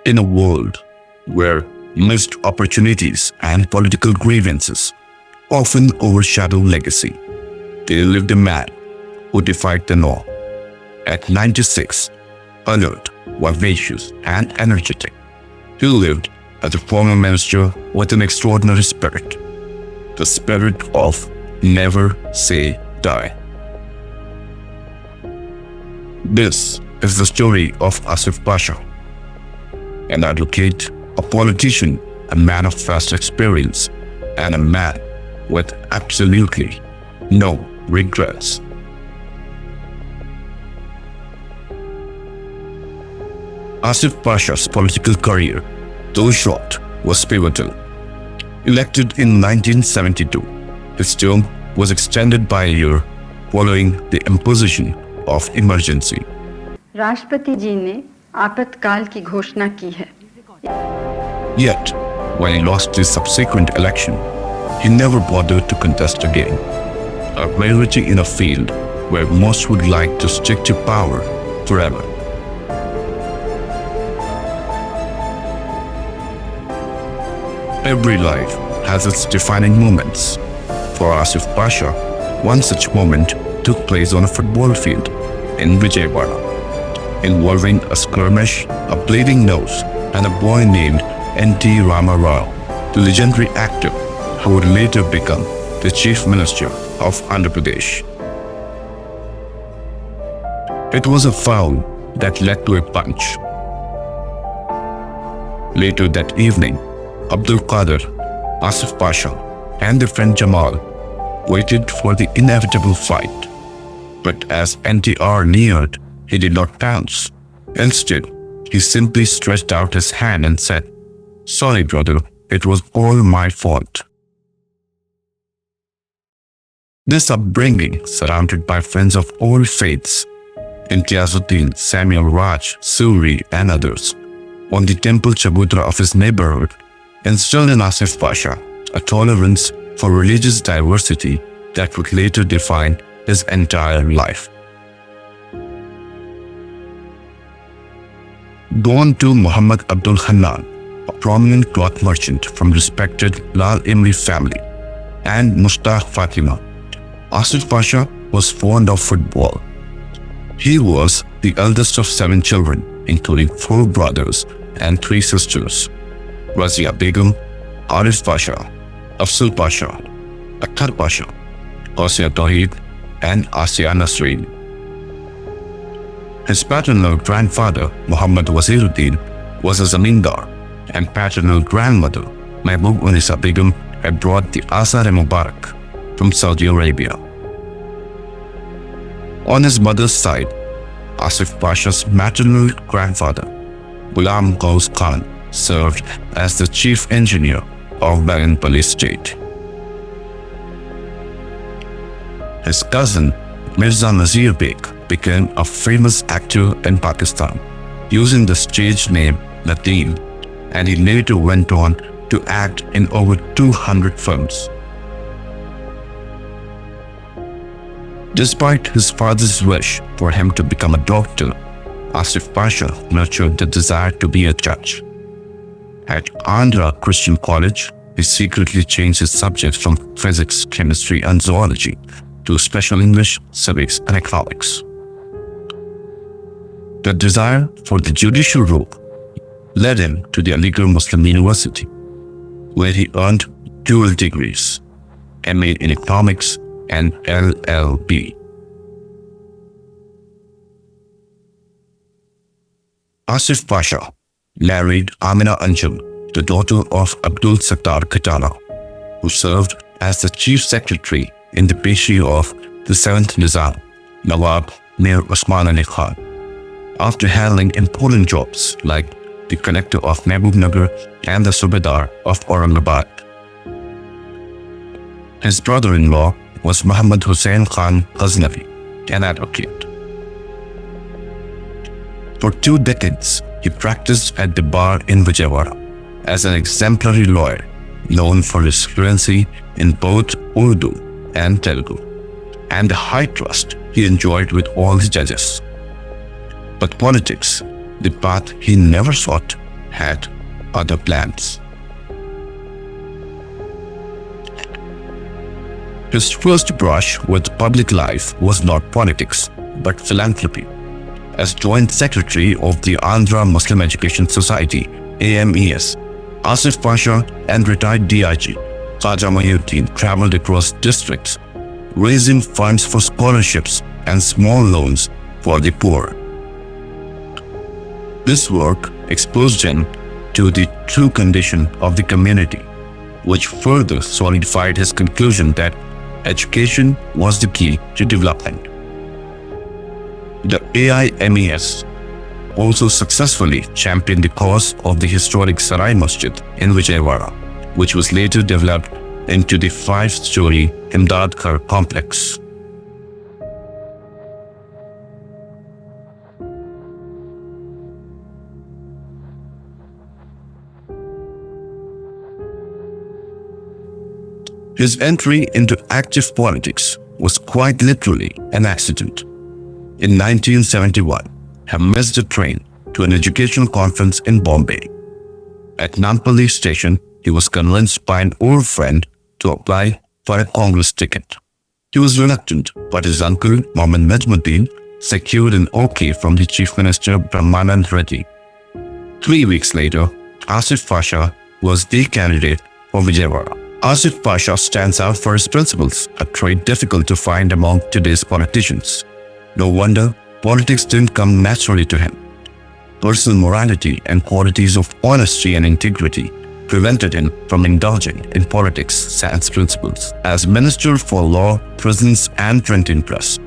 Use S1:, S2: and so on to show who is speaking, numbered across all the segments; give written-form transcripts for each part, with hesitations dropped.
S1: In a world where missed opportunities and political grievances often overshadow legacy, there lived a man who defied the law. At 96, alert, vivacious, and energetic, he lived as a former minister with an extraordinary spirit, the spirit of never say die. This is the story of Asif Pasha, an advocate, a politician, a man of vast experience, and a man with absolutely no regrets. Asif Pasha's political career, though short, was pivotal. Elected in 1972, his term was extended by a year following the imposition of emergency.
S2: राष्ट्रपति जी ने आपातकाल की घोषणा की है.
S1: Yet, when he lost his subsequent election, he never bothered to contest again, a rarity in a field where most would like to stick to power forever. Every life has its defining moments. For Asif Pasha, one such moment took place on a football field in Vijayawada, involving a skirmish, a bleeding nose, and a boy named N.T. Rama Rao, the legendary actor who would later become the Chief Minister of Andhra Pradesh. It was a foul that led to a punch. Later that evening, Abdul Qadir, Asif Pasha, and their friend Jamal waited for the inevitable fight. But as NTR neared, he did not pounce. Instead, he simply stretched out his hand and said, "Sorry, brother, it was all my fault." This upbringing, surrounded by friends of all faiths, Imtiazuddin, Samuel Raj, Suri, and others, on the temple chabudra of his neighborhood, instilled in Asif Pasha a tolerance for religious diversity that would later define his entire life. Born to Muhammad Abdul Hannan, a prominent cloth merchant from respected Lal Imri family, and Mushtaq Fatima, Asif Pasha was fond of football. He was the eldest of 7 children, including 4 brothers and 3 sisters: Razia Begum, Arif Pasha, Afzal Pasha, Akhtar Pasha, Qasia Tawheed, and Asiya Nasreen. His paternal grandfather, Muhammad Waziruddin, was a zamindar, and paternal grandmother, Mehboob Unisa Begum, had brought the Azhar-e-Mubarak from Saudi Arabia. On his mother's side, Asif Pasha's maternal grandfather, Ghulam Ghaus Khan, served as the chief engineer of Baganpally state. His cousin, Mirza Nazir Beg, became a famous actor in Pakistan, using the stage name Nadeem, and he later went on to act in over 200 films. Despite his father's wish for him to become a doctor, Asif Pasha nurtured the desire to be a judge. At Andhra Christian College, he secretly changed his subjects from physics, chemistry, and zoology to special English, civics, and economics. The desire for the judicial role led him to the Aligarh Muslim University, where he earned dual degrees, MA in economics and LLB. Asif Pasha married Amina Anjum, the daughter of Abdul Sattar Khatala, who served as the chief secretary in the pastry of the 7th Nizam, Nawab Mir Usman Ali Khan, after handling important jobs like the connector of Mehboob and the Subedar of Aurangabad. His brother-in-law was Muhammad Hussain Khan Ghaznavi, an advocate. For 2 decades, he practiced at the bar in Vijayawada as an exemplary lawyer, known for his fluency in both Urdu and Telugu, and the high trust he enjoyed with all the judges. But politics, the path he never sought, had other plans. His first brush with public life was not politics, but philanthropy. As Joint Secretary of the Andhra Muslim Education Society, AMES, Asif Pasha and retired DIG Khaja Mahiuddin traveled across districts, raising funds for scholarships and small loans for the poor. This work exposed him to the true condition of the community, which further solidified his conclusion that education was the key to development. The AIMES also successfully championed the cause of the historic Sarai Masjid in Vijayawada, which was later developed into the 5-story Imdad Kar complex. His entry into active politics was quite literally an accident. In 1971, he missed a train to an educational conference in Bombay. At Nampally station, he was convinced by an old friend to apply for a Congress ticket. He was reluctant, but his uncle, Mohammed Najmuddin, secured an OK from the Chief Minister Brahmanand Reddy. 3 weeks later, Asif Pasha was the candidate for Vijayawada. Asif Pasha stands out for his principles, a trait difficult to find among today's politicians. No wonder politics didn't come naturally to him. Personal morality and qualities of honesty and integrity prevented him from indulging in politics sans principles. As Minister for Law, Prisons and Printing Press,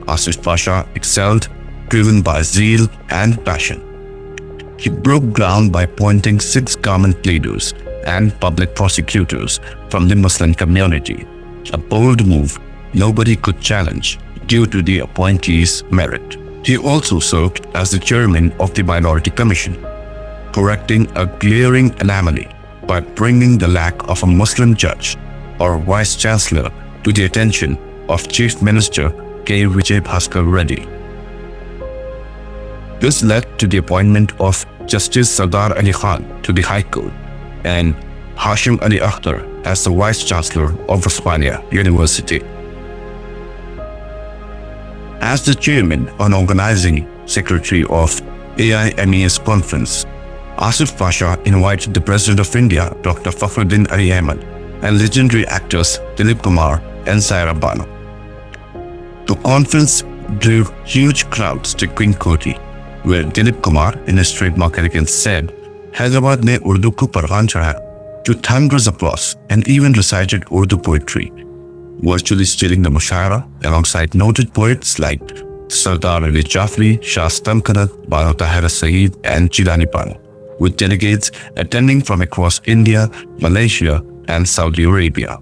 S1: Asif Pasha excelled, driven by zeal and passion. He broke ground by appointing 6 government leaders and public prosecutors from the Muslim community, a bold move nobody could challenge due to the appointees' merit. He also served as the chairman of the Minority Commission, correcting a glaring anomaly by bringing the lack of a Muslim judge or vice chancellor to the attention of Chief Minister K. Vijay Bhaskar Reddy. This led to the appointment of Justice Sardar Ali Khan to the High Court and Hashim Ali Akhtar as the Vice Chancellor of Osmania University. As the Chairman and Organizing Secretary of AIMES Conference, Asif Pasha invited the President of India, Dr. Fakhruddin Ali Ahmed, and legendary actors Dilip Kumar and Saira Banu. The conference drew huge crowds to Queen Koti, where Dilip Kumar, in his trademark elegance, said, "Hyderabad ne Urdu ko parwan chadha," to thunderous applause, and even recited Urdu poetry, virtually stealing the mushaira alongside noted poets like Sardar Ali Jafri, Shah Stamkanat, Banu Tahir Saeed, and Jilani Banu, with delegates attending from across India, Malaysia, and Saudi Arabia.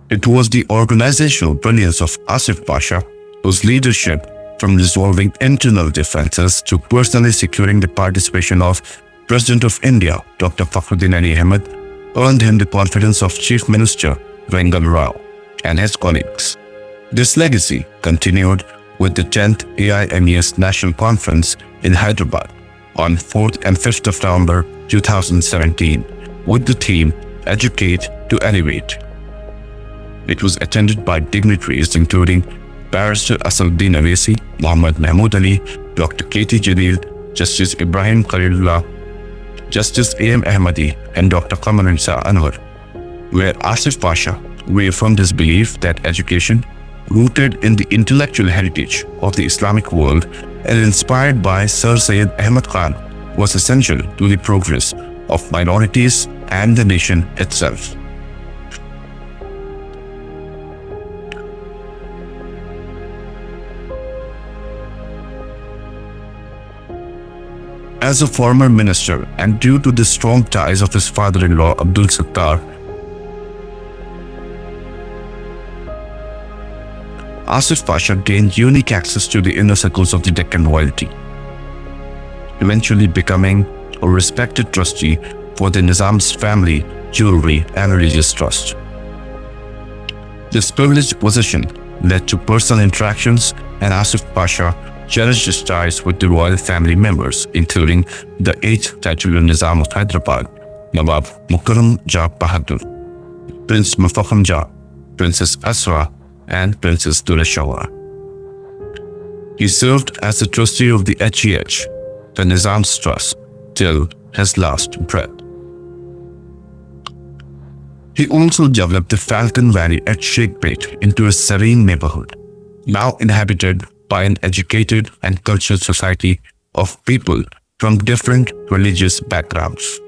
S1: It was the organizational brilliance of Asif Pasha, whose leadership, from resolving internal differences to personally securing the participation of President of India, Dr. Fakhruddin Ali Ahmed, earned him the confidence of Chief Minister Vengal Rao and his colleagues. This legacy continued with the 10th AIMES National Conference in Hyderabad on 4th and 5th of November 2017 with the theme Educate to Elevate. It was attended by dignitaries including Barrister Asaduddin Awesi, Muhammad Mahmood Ali, Dr. K.T. Jalil, Justice Ibrahim Khalilullah, Justice A.M. Ahmadi, and Dr. Qamarunnisa Anwar, where Asif Pasha reaffirmed his belief that education, rooted in the intellectual heritage of the Islamic world and inspired by Sir Syed Ahmad Khan, was essential to the progress of minorities and the nation itself. As a former minister and due to the strong ties of his father-in-law Abdul Sattar, Asif Pasha gained unique access to the inner circles of the Deccan royalty, eventually becoming a respected trustee for the Nizam's family, jewelry and religious trust. This privileged position led to personal interactions, and Asif Pasha cherished his ties with the royal family members, including the 8th Tajul Nizam of Hyderabad, Nawab Mukarram Jah Bahadur, Prince Mufakham Jah, Princess Asra, and Princess Durashawar. He served as the trustee of the HEH, the Nizam's trust, till his last breath. He also developed the Falcon Valley at Sheikpet into a serene neighborhood, now inhabited by an educated and cultured society of people from different religious backgrounds.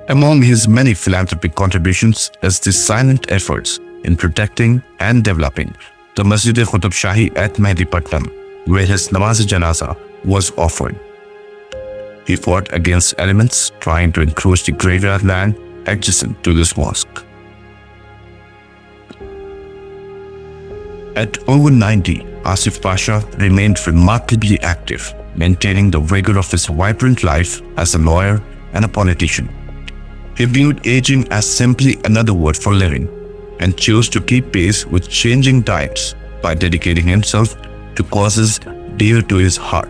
S1: Among his many philanthropic contributions is the silent efforts in protecting and developing the Masjid-e-Qutb Shahi at Mehdipatnam, where his namaz-e-janaza was offered. He fought against elements trying to encroach the graveyard land adjacent to this mosque. At over 90, Asif Pasha remained remarkably active, maintaining the vigor of his vibrant life as a lawyer and a politician. He viewed aging as simply another word for living, and chose to keep pace with changing times by dedicating himself to causes dear to his heart.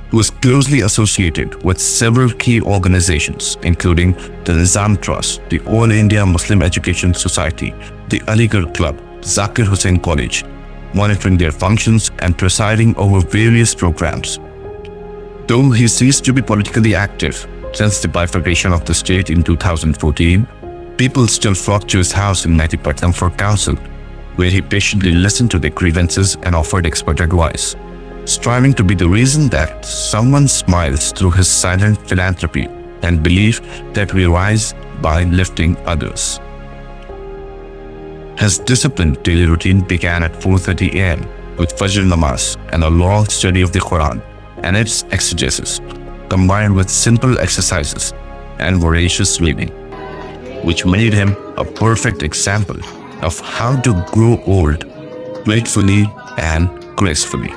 S1: He was closely associated with several key organizations, including the Nizam Trust, the All India Muslim Education Society, the Aligarh Club, Zakir Hussain College, monitoring their functions and presiding over various programs. Though he ceased to be politically active since the bifurcation of the state in 2014, people still flocked to his house in Mehdipatnam for counsel, where he patiently listened to their grievances and offered expert advice, striving to be the reason that someone smiles through his silent philanthropy and belief that we rise by lifting others. His disciplined daily routine began at 4:30 a.m. with Fajr Namaz and a long study of the Quran and its exegesis, combined with simple exercises and voracious reading, which made him a perfect example of how to grow old gratefully and gracefully.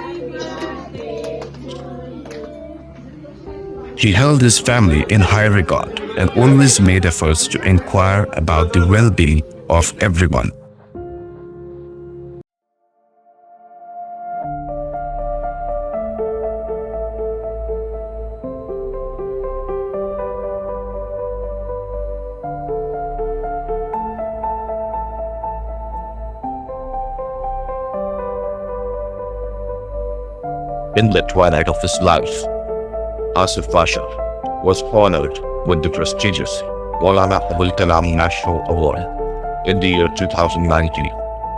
S1: He held his family in high regard and always made efforts to inquire about the well-being of everyone. In the twilight of his life, Asif Pasha was honored with the prestigious Maulana Abul Kalam National Award in the year 2019.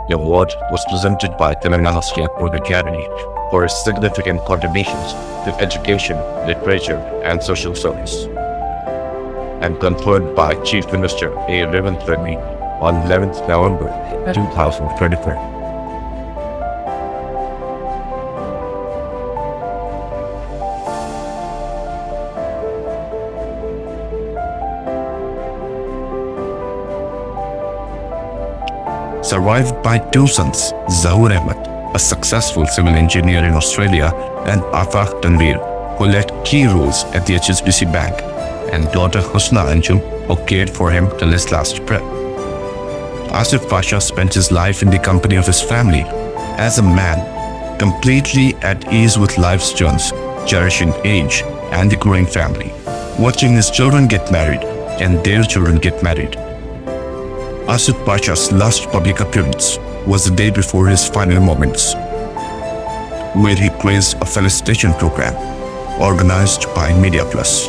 S1: The award was presented by Telangana State Board Academy for his significant contributions to education, literature, and social service, and conferred by Chief Minister A. Revanth Reddy on 11th November 2024. Survived by two sons, Zahoor Ahmed, a successful civil engineer in Australia, and Afaq Tanveer, who led key roles at the HSBC Bank, and daughter Husna Anjum, who cared for him till his last breath. Asif Pasha spent his life in the company of his family as a man completely at ease with life's turns, cherishing age and the growing family, watching his children get married and their children get married. Asif Pasha's last public appearance was the day before his final moments, where he praised a felicitation program organized by Media Plus.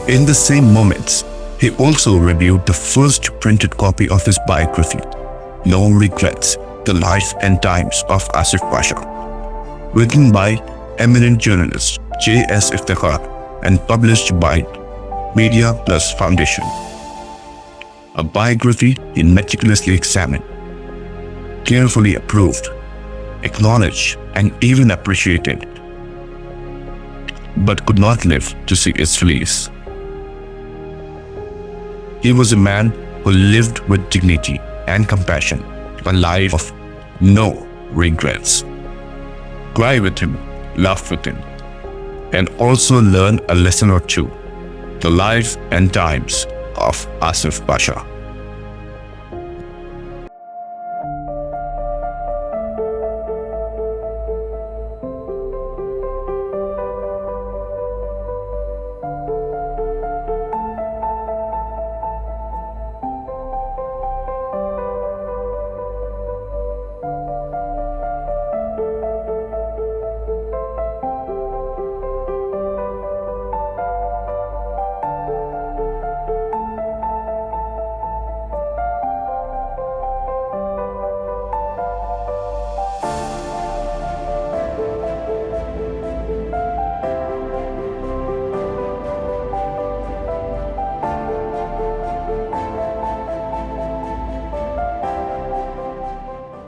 S1: In the same moments, he also reviewed the first printed copy of his biography, No Regrets, The Life and Times of Asif Pasha, written by eminent journalist J.S. Iftikhar and published by Media Plus Foundation. A biography he meticulously examined, carefully approved, acknowledged, and even appreciated, but could not live to see its release. He was a man who lived with dignity and compassion, a life of no regrets. Cry with him, laugh with him, and also learn a lesson or two. The life and times of Asif Pasha.